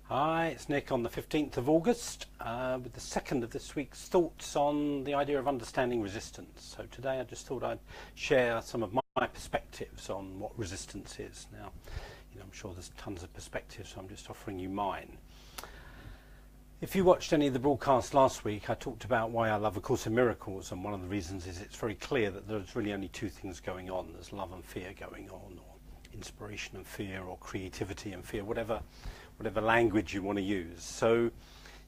Hi, it's Nick on the 15th of August with the second of this week's thoughts on the idea of understanding resistance. So today I just thought I'd share some of my perspectives on what resistance is. Now, I'm sure there's tons of perspectives, so I'm just offering you mine. If you watched any of the broadcasts last week, I talked about why I love A Course in Miracles, and one of the reasons is it's very clear that there's really only two things going on. There's love and fear going on, or inspiration and fear, or creativity and fear, whatever language you want to use. So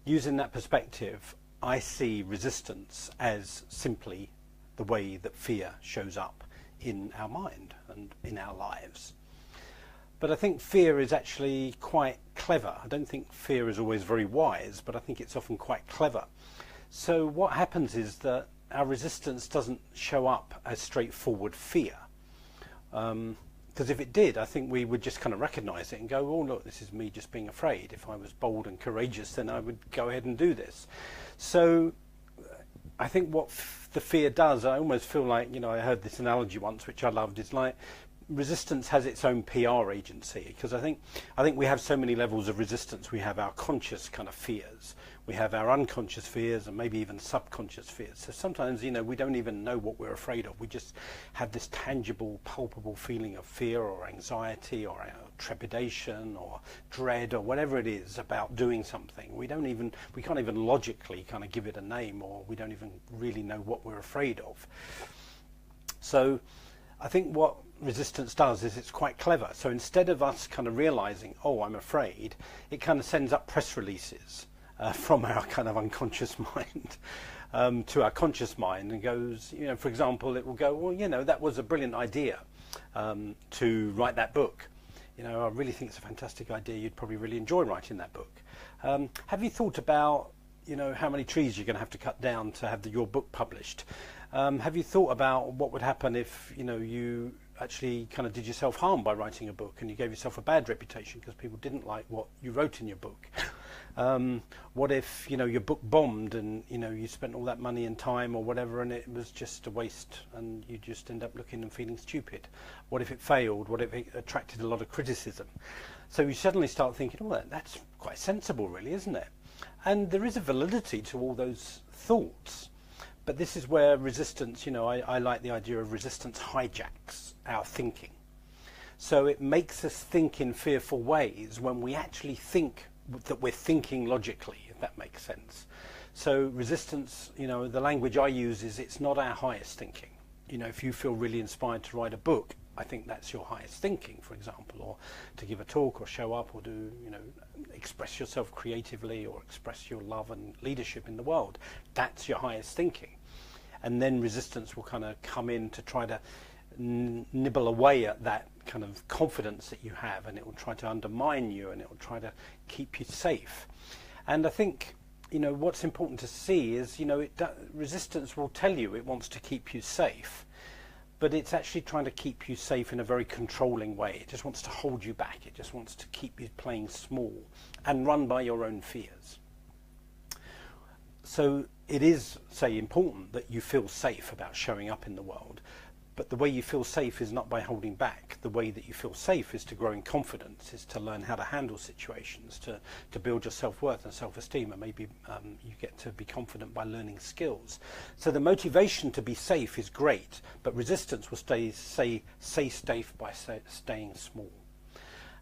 using that perspective, I see resistance as simply the way that fear shows up in our mind and in our lives. But I think fear is actually quite clever. I don't think fear is always very wise, but I think it's often quite clever. So what happens is that our resistance doesn't show up as straightforward fear. Because if it did, I think we would just kind of recognize it and go, oh, look, this is me just being afraid. If I was bold and courageous, then I would go ahead and do this. So I think what the fear does, I almost feel like, I heard this analogy once, which I loved, is like resistance has its own PR agency, because I think we have so many levels of resistance. We have our conscious kind of fears, we have our unconscious fears, and maybe even subconscious fears. So sometimes, we don't even know what we're afraid of. We just have this tangible, palpable feeling of fear or anxiety or trepidation or dread or whatever it is about doing something. We can't even logically kind of give it a name, or we don't even really know what we're afraid of. So I think what resistance does is it's quite clever. So instead of us kind of realizing, oh, I'm afraid, it kind of sends up press releases from our kind of unconscious mind to our conscious mind, and goes, for example, it will go, well, that was a brilliant idea to write that book. I really think it's a fantastic idea. You'd probably really enjoy writing that book. Have you thought about, how many trees you're going to have to cut down to have your book published? Have you thought about what would happen if, you actually kind of did yourself harm by writing a book, and you gave yourself a bad reputation because people didn't like what you wrote in your book? What if, your book bombed and, you spent all that money and time or whatever, and it was just a waste, and you just end up looking and feeling stupid? What if it failed? What if it attracted a lot of criticism? So you suddenly start thinking, oh, that's quite sensible, really, isn't it? And there is a validity to all those thoughts. But this is where resistance, I like the idea of resistance hijacks our thinking. So it makes us think in fearful ways when we actually think that we're thinking logically, if that makes sense. So resistance, the language I use is it's not our highest thinking. If you feel really inspired to write a book, I think that's your highest thinking, for example, or to give a talk or show up or do, express yourself creatively or express your love and leadership in the world. That's your highest thinking. And then resistance will kind of come in to try to nibble away at that kind of confidence that you have, and it will try to undermine you, and it will try to keep you safe. And I think, what's important to see is, resistance will tell you it wants to keep you safe, but it's actually trying to keep you safe in a very controlling way. It just wants to hold you back. It just wants to keep you playing small and run by your own fears. So it is, say, important that you feel safe about showing up in the world, but the way you feel safe is not by holding back. The way that you feel safe is to grow in confidence, is to learn how to handle situations, to build your self-worth and self-esteem, and maybe you get to be confident by learning skills. So the motivation to be safe is great, but resistance will stay safe by staying small.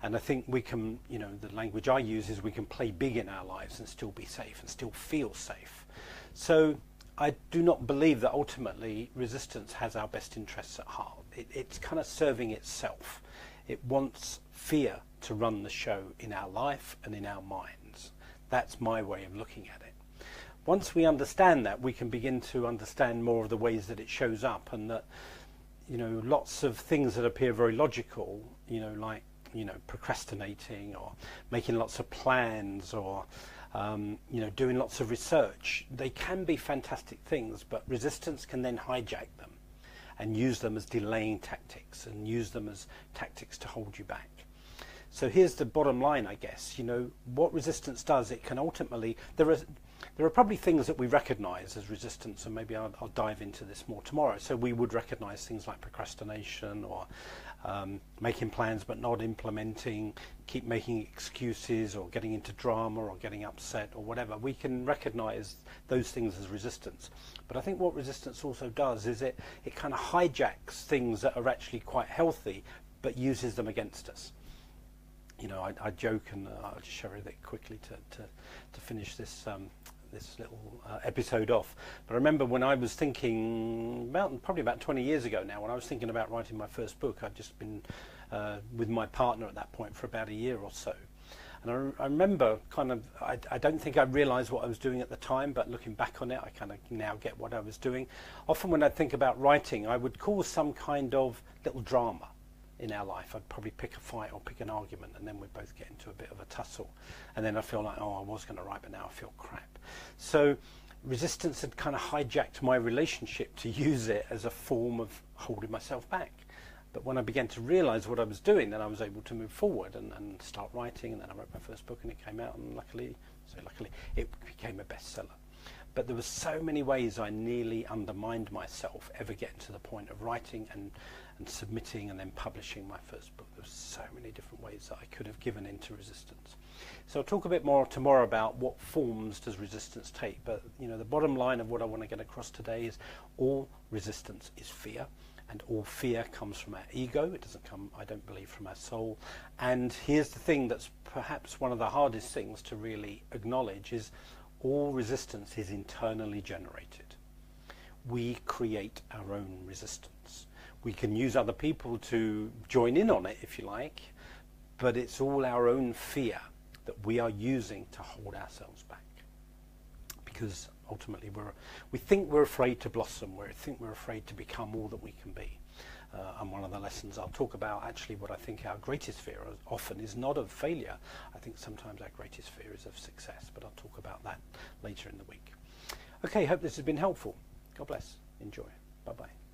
And I think we can, the language I use is we can play big in our lives and still be safe and still feel safe. So I do not believe that ultimately resistance has our best interests at heart. It's kind of serving itself. It wants fear to run the show in our life and in our minds. That's my way of looking at it. Once we understand that, we can begin to understand more of the ways that it shows up, and that, lots of things that appear very logical, like, procrastinating or making lots of plans or doing lots of research, they can be fantastic things, but resistance can then hijack them and use them as delaying tactics and use them as tactics to hold you back. So here's the bottom line, I guess. What resistance does, it can ultimately, there are probably things that we recognize as resistance, and maybe I'll dive into this more tomorrow. So we would recognize things like procrastination or making plans but not implementing, keep making excuses or getting into drama or getting upset or whatever, we can recognize those things as resistance. But I think what resistance also does is it kind of hijacks things that are actually quite healthy but uses them against us. You know, I joke, and I'll just share it quickly to finish this this little episode off. But I remember when I was thinking, probably about 20 years ago now, when I was thinking about writing my first book, I'd just been with my partner at that point for about a year or so. And I remember I don't think I realised what I was doing at the time, but looking back on it, I kind of now get what I was doing. Often when I think about writing, I would cause some kind of little drama in our life. I'd probably pick a fight or pick an argument, and then we'd both get into a bit of a tussle. And then I feel like, oh, I was going to write, but now I feel crap. So resistance had kind of hijacked my relationship to use it as a form of holding myself back. But when I began to realise what I was doing, then I was able to move forward and start writing. And then I wrote my first book, and it came out, and luckily, it became a bestseller. But there were so many ways I nearly undermined myself ever getting to the point of writing and submitting and then publishing my first book. There were so many different ways that I could have given into resistance. So I'll talk a bit more tomorrow about what forms does resistance take. But you know, the bottom line of what I want to get across today is all resistance is fear, and all fear comes from our ego. It doesn't come, I don't believe, from our soul. And here's the thing that's perhaps one of the hardest things to really acknowledge is all resistance is internally generated. We create our own resistance. We can use other people to join in on it, if you like, but it's all our own fear that we are using to hold ourselves back. Because ultimately we think we're afraid to blossom, we think we're afraid to become all that we can be. And one of the lessons I'll talk about, actually, what I think our greatest fear often is not of failure. I think sometimes our greatest fear is of success, but I'll talk about that later in the week. Okay, hope this has been helpful. God bless. Enjoy. Bye-bye.